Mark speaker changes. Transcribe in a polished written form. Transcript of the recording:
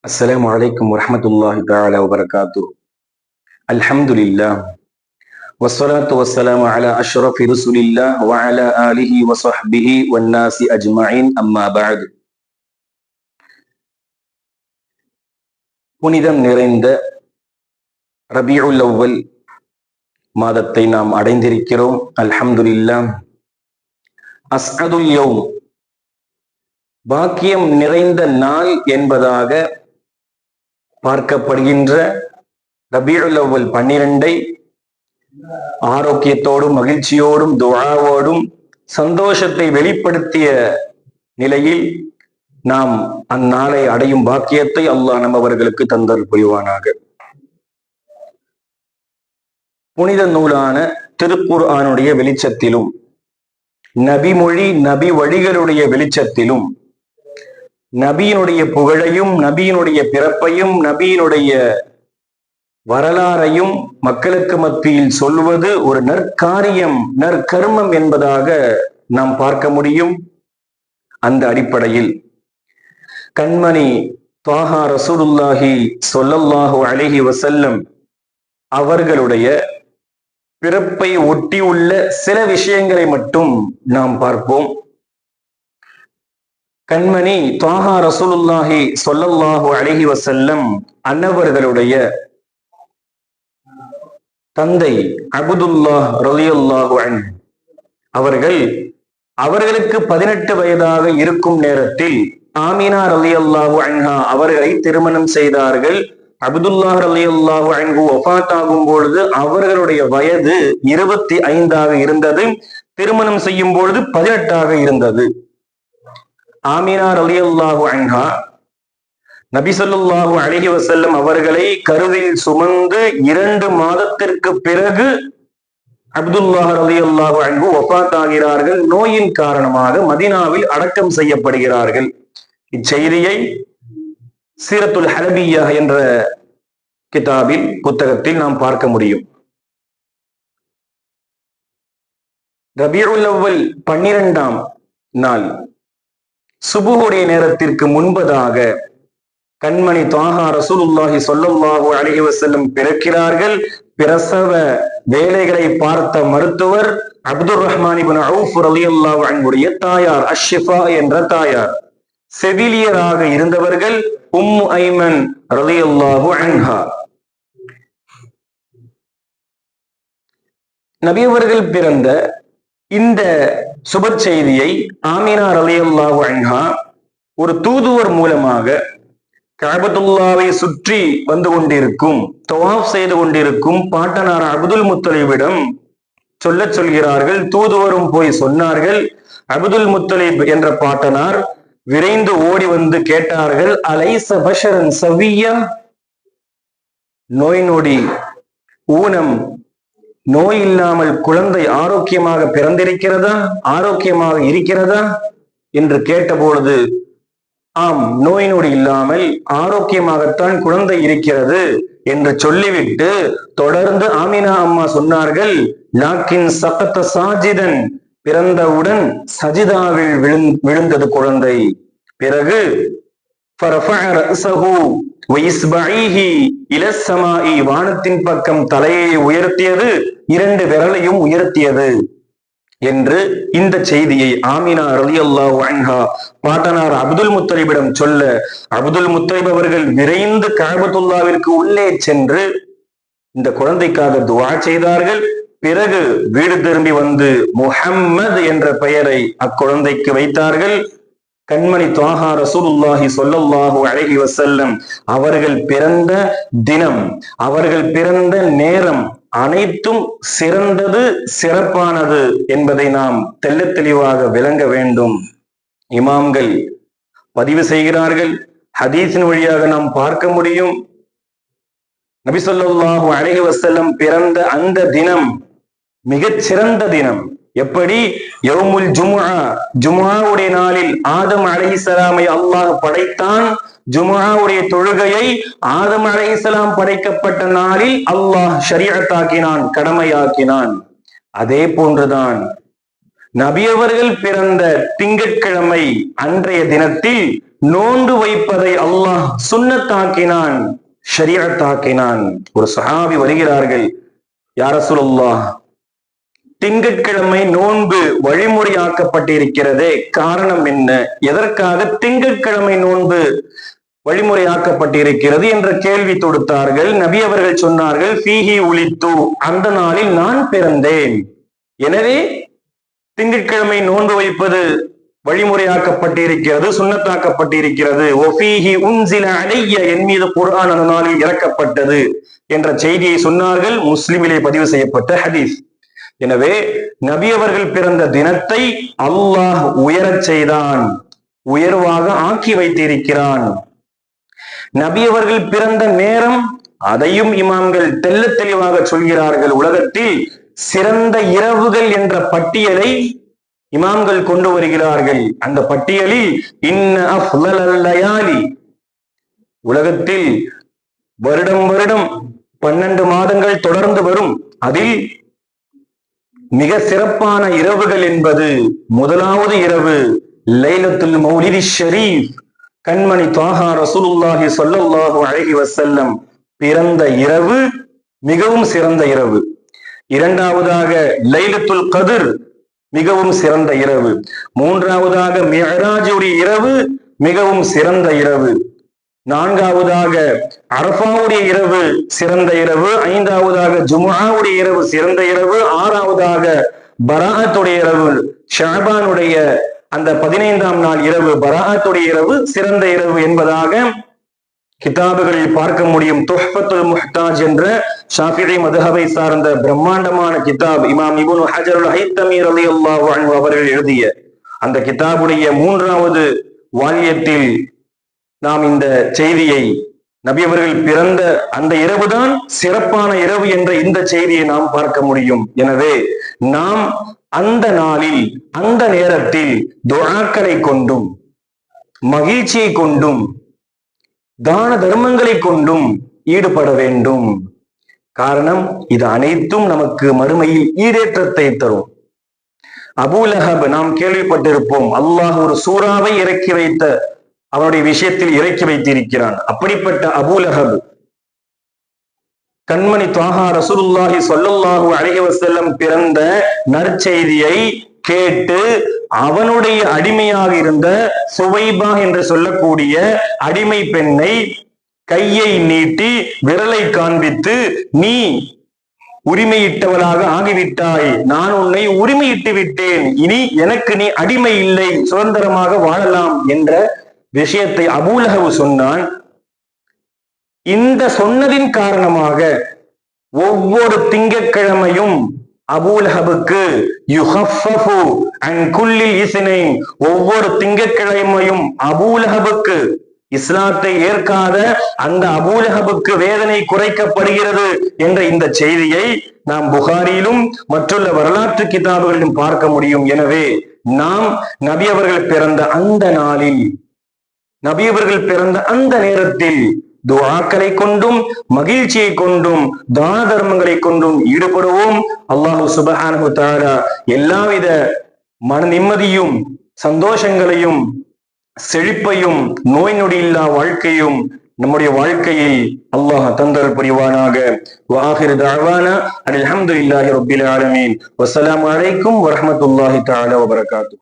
Speaker 1: السلام عليكم ورحمة الله تعالى وبركاته. الحمد لله والصلاة والسلام على أشرف رسول الله وعلى آله وصحبه والناس أجمعين أما بعد. புனிதம் நிறைந்த ரபியுல் அவ்வல் மாதத்தை நாம் அடைந்திருக்கிறோம். அல்ஹம்துலில்லாஹ். அஸ்அதுல் யௌம், பாக்கியம் நிறைந்த நாள் என்பதாக பார்க்கப்படுகின்ற ரபியுல் அவ்வல் 12 ஆரோக்கியத்தோடும் மகிழ்ச்சியோடும் துஆவோடும் சந்தோஷத்தை வெளிப்படுத்திய நிலையில் நாம் அந்நாளை அடையும் பாக்கியத்தை அல்லாஹ் நம்மவர்களுக்கு தந்தல் புரிவானாக. புனித நூலான திருக்குர்ஆனுடைய வெளிச்சத்திலும் நபிமொழி நபி வழிகளுடைய வெளிச்சத்திலும் நபியினுடைய புகழையும் நபியினுடைய பிறப்பையும் நபியினுடைய வரலாறையும் மக்களுக்கு மத்தியில் சொல்வது ஒரு நற்காரியம், நற்கர்மம் என்பதாக நாம் பார்க்க முடியும். அந்த அடிப்படையில் கண்மணி த்வாஹா ரசூலுல்லாஹி ஸல்லல்லாஹு அலைஹி வஸல்லம் அவர்களுடைய பிறப்பை ஒட்டியுள்ள சில விஷயங்களை மட்டும் நாம் பார்ப்போம். கண்மணி த்வாஹா ரசூலுல்லாஹி ஸல்லல்லாஹு அலைஹி வஸல்லம் அன்னவர்களுடைய தந்தை அப்துல்லாஹ் ரலியல்லாஹு அன்ஹு அவர்களுக்கு 18 வயதாக இருக்கும் நேரத்தில் ஆமினா ரலியல்லாஹு அன்ஹா அவர்களை திருமணம் செய்தார்கள். அப்துல்லாஹ் ரலியல்லாஹு அன்ஹு வஃபாத் ஆகும் பொழுது அவர்களுடைய வயது 25 இருந்தது. திருமணம் செய்யும் பொழுது 18 இருந்தது. ஆமினா ரலியல்லாஹு அன்ஹா நபி ஸல்லல்லாஹு அலைஹி வஸல்லம் அவர்களை கருவில் சுமந்து 2 மாதத்திற்கு பிறகு அப்துல்லாஹ் ரலியல்லாஹு அன்ஹு வஃபாத் ஆகிறார்கள். நோயின் காரணமாக மதீனாவில் அடக்கம் செய்யப்படுகிறார்கள். இச்செய்தியை சீரத்துல் ஹலபிய்யா என்ற கிதாபில் புத்தகத்தில் நாம் பார்க்க முடியும். ரபியுல் அவ்வல் 12ஆம் நாள் சுபுஹுடைய நேரத்திற்கு முன்பதாக கண்மணி த்வாஹா ரசூலுல்லாஹி ஸல்லல்லாஹு அலைஹி வஸல்லம் பிறக்கிறார்கள். பிரசவ வேலைகளை பார்த்த மருத்துவர் அப்துர் ரஹ்மான் இப்னு அவுஃப் ரலியல்லாஹு அன்ஹுடைய தாயார் அஷ்ஷிஃபா என்ற தாயார். செவிலியராக இருந்தவர்கள் உம்மு ஐமன் ரலியல்லாஹு அன்ஹா. நபி அவர்கள் பிறந்த இந்த சுப செய்தியை ஆமினா ரலியல்லாஹு அன்ஹா ஒரு தூதுவர் மூலமாக கஅபத்துல்லாவை சுற்றி வந்து கொண்டிருக்கும், தவாஃப் செய்து கொண்டிருக்கும் பாட்டனார் அப்துல் முத்தலிபிடம் சொல்கிறார்கள். தூதுவரும் போய் சொன்னார்கள். அப்துல் முத்தலிப் என்ற பாட்டனார் விரைந்து ஓடி வந்து கேட்டார்கள், அலைஸ பஷரன் சவிய்யா, நோய் நொடி ஊனம் நோய் இல்லாமல் குழந்தை ஆரோக்கியமாக பிறந்திருக்கிறதா, ஆரோக்கியமாக இருக்கிறதா என்று கேட்டபொழுது, ஆம், நோய் நொடி இல்லாமல் ஆரோக்கியமாகத்தான் குழந்தை இருக்கிறது என்று சொல்லிவிட்டு தொடர்ந்து ஆமினா அம்மா சொன்னார்கள், லாக்கின் சகத்த சாஜிதன், பிறந்தவுடன் சஜிதாவில் விழுந்தது குழந்தை. பிறகு வானத்தின் பக்கம் தலையை உயர்த்தியது, 2 விரலையும் உயர்த்தியது என்று இந்த செய்தியை ஆமினா ரலியல்லாஹு அன்ஹா பாட்டனார் அப்துல் முத்தலிபிடம் சொல்ல, அப்துல் முத்தலிப் அவர்கள் விரைந்து கஅபத்துல்லாவிற்கு உள்ளே சென்று இந்த குழந்தைக்காக துஆ செய்தார்கள். பிறகு வீடு திரும்பி வந்து முஹம்மது என்ற பெயரை அக்குழந்தைக்கு வைத்தார்கள். கண்மணி த்வாஹா ரசூலுல்லாஹி ஸல்லல்லாஹு அலைஹி வஸல்லம் அவர்கள் பிறந்த தினம், அவர்கள் பிறந்த நேரம் அனைத்தும் சிறந்தது, சிறப்பானது என்பதை நாம் தெள்ளத் தெளிவாக விளங்க வேண்டும். இமாம்கள் பதிவு செய்கிறார்கள், ஹதீஸின் வழியாக நாம் பார்க்க முடியும். நபி ஸல்லல்லாஹு அலைஹி வஸல்லம் பிறந்த அந்த தினம் மிகச் சிறந்த தினம். எப்படி? யௌமுல் ஜும்ஆ, ஜும்ஆவுடைய நாளில் ஆதம் அலைஹிஸ்ஸலாமை அல்லாஹ் படைத்தான். ஜும்ஆவுடைய தொழுகையை ஆதம் அலைஹிஸ்ஸலாம் படைக்கப்பட்ட நாளில் அல்லாஹ் ஷரீஅத்தாக்கினான், கடமையாக்கினான். அதே போன்றுதான் நபி அவர்கள் பிறந்த திங்கட்கிழமை அன்றைய தினத்தில் நோன்பு வைப்பதை அல்லாஹ் சுன்னத்தாக்கினான், ஷரீஅத்தாக்கினான். ஒரு சஹாபி வருகிறார்கள், யா ரசூலுல்லாஹ், திங்கட்கிழமை நோன்பு வழிமுறையாக்கப்பட்டிருக்கிறதே, காரணம் என்ன? எதற்காக திங்கட்கிழமை நோன்பு வழிமுறையாக்கப்பட்டிருக்கிறது என்ற கேள்வி தொடுத்தார்கள். நபி அவர்கள் சொன்னார்கள், ஃபீஹி உலித்து, அந்த நாளில் நான் பிறந்தேன், எனவே திங்கட்கிழமை நோன்பு வைப்பது வழிமுறையாக்கப்பட்டிருக்கிறது, சுன்னத்தாக்கப்பட்டிருக்கிறது. ஒஃபீஹி உன்சில அலைய, என் மீது குர்ஆன் அந்த நாளில் இறக்கப்பட்டது என்ற செய்தியை சொன்னார்கள். முஸ்லிமிலே பதிவு செய்யப்பட்ட ஹதீஸ். எனவே நபி அவர்கள் பிறந்த தினத்தை அல்லாஹ் உயரச் செய்தான், உயர்வாக ஆக்கி வைத்திருக்கிறான். நபி அவர்கள் பிறந்த நேரம், அதையும் இமாம்கள் தெல்ல தெளிவாக சொல்கிறார்கள். உலகத்தில் சிறந்த இரவுகள் என்ற பட்டியலை இமாம்கள் கொண்டு வருகிறார்கள். அந்த பட்டியலில் இன்ன அஃலல் லயாலி, உலகத்தில் வருடம் வருடம் 12 மாதங்கள் தொடர்ந்து வரும், அதில் மிக சிறப்பான இரவுகள் என்பது முதலாவது இரவு லைலத்துல் மௌலிதி ஷரீஃப், கண்மணி த்வாஹா ரசூலுல்லாஹி ஸல்லல்லாஹு அலைஹி வஸல்லம் பிறந்த இரவு மிகவும் சிறந்த இரவு. இரண்டாவதாக லைலத்துல் கத்ர், மிகவும் சிறந்த இரவு. மூன்றாவதாக மிஅராஜுடைய இரவு, மிகவும் சிறந்த இரவு. நான்காவதாக அரஃபாவுடைய இரவு, சிறந்த இரவு. ஐந்தாவதாக ஜும்ஆவுடைய இரவு, சிறந்த இரவு. ஆறாவதாக பராஅத்துடைய இரவு, ஷஅபானுடைய அந்த 15ஆம் நாள் இரவு, பராஅத்துடைய இரவு, சிறந்த இரவு என்பதாக கிதாபுகளில் பார்க்க முடியும். துஹ்ஃபத்துல் முஹ்தாஜ் என்ற ஷாஃபிஈ மத்ஹபை சார்ந்த பிரம்மாண்டமான கிதாப், இமாம் இப்னு ஹஜருல் ஹைத்தமி ரலியல்லாஹு அன்ஹு அவர்கள் எழுதிய அந்த கிதாபுடைய 3வது வால்யத்தில் நாம் இந்த செய்தியை, நபி அவர்கள் பிறந்த அந்த இரவுதான் சிறப்பான இரவு என்ற இந்த செய்தியை நாம் பார்க்க முடியும். எனவே நாம் அந்த நாளில், அந்த நேரத்தில் துஆக்களை கொண்டும், மகிழ்ச்சியை கொண்டும், தான தர்மங்களை கொண்டும் ஈடுபட வேண்டும். காரணம், இது அனைத்தும் நமக்கு மறுமையில் ஈடேற்றத்தை தரும். அபூ லஹப் நாம் கேள்விப்பட்டிருப்போம். அல்லாஹ் ஒரு சூறாவை இறக்கி வைத்த, அவனுடைய விஷயத்தில் இறக்கி வைத்திருக்கிறான். அப்படிப்பட்ட அபூ லஹப் கண்மணி த்வாஹா ரசூலுல்லாஹி ஸல்லல்லாஹு அலைஹி வஸல்லம் பிறந்த நற்செய்தியை கேட்டு அவனுடைய அடிமையாக இருந்த சுவைபா என்று சொல்லக்கூடிய அடிமை பெண்ணை கையை நீட்டி விரலை காண்பித்து, நீ உரிமையிட்டவளாக ஆகிவிட்டாய், நான் உன்னை உரிமையிட்டு விட்டேன், இனி எனக்கு நீ அடிமை இல்லை, சுதந்திரமாக வாழலாம் என்ற விஷயத்தை அபூ லஹப் சொன்னான். இந்த சொன்னதின் காரணமாக ஒவ்வொரு திங்கட்கிழமையும் அபூ லஹபுக்கு யுஹஃபஃபு அன் குல்லில் இஸ்னைன், ஒவ்வொரு திங்கட்கிழமையும் அபூ லஹபுக்கு, இஸ்லாத்தை ஏற்காத அந்த அபூ லஹபுக்கு வேதனை குறைக்கப்படுகிறது என்ற இந்த செய்தியை நாம் புகாரியிலும் மற்றுள்ள வரலாற்று கிதாபுகளிலும் பார்க்க முடியும். எனவே நாம் நபி அவர்கள் பிறந்த அந்த நாளில், நபி அவர்கள் பிறந்த அந்த நேரத்தில் துஆக்களை கொண்டும், மகிழ்ச்சியை கொண்டும், தான தர்மங்களை கொண்டும் ஈடுபடுவோம். அல்லாஹ் சுப்ஹானஹு வ தஆலா எல்லாவித மன நிம்மதியும், சந்தோஷங்களையும், செழிப்பையும், நோய் நொடி இல்லா வாழ்க்கையும் நம்முடைய வாழ்க்கையில் அல்லாஹ் தந்தல் புரிவானாக. வ ஆகிரு தஅவானா அல்ஹம்துலில்லாஹி ரப்பில் ஆலமீன். வஸ்ஸலாமு அலைக்கும் வரஹ்மத்துல்லாஹி தஆலா வ பரகாத்துஹு.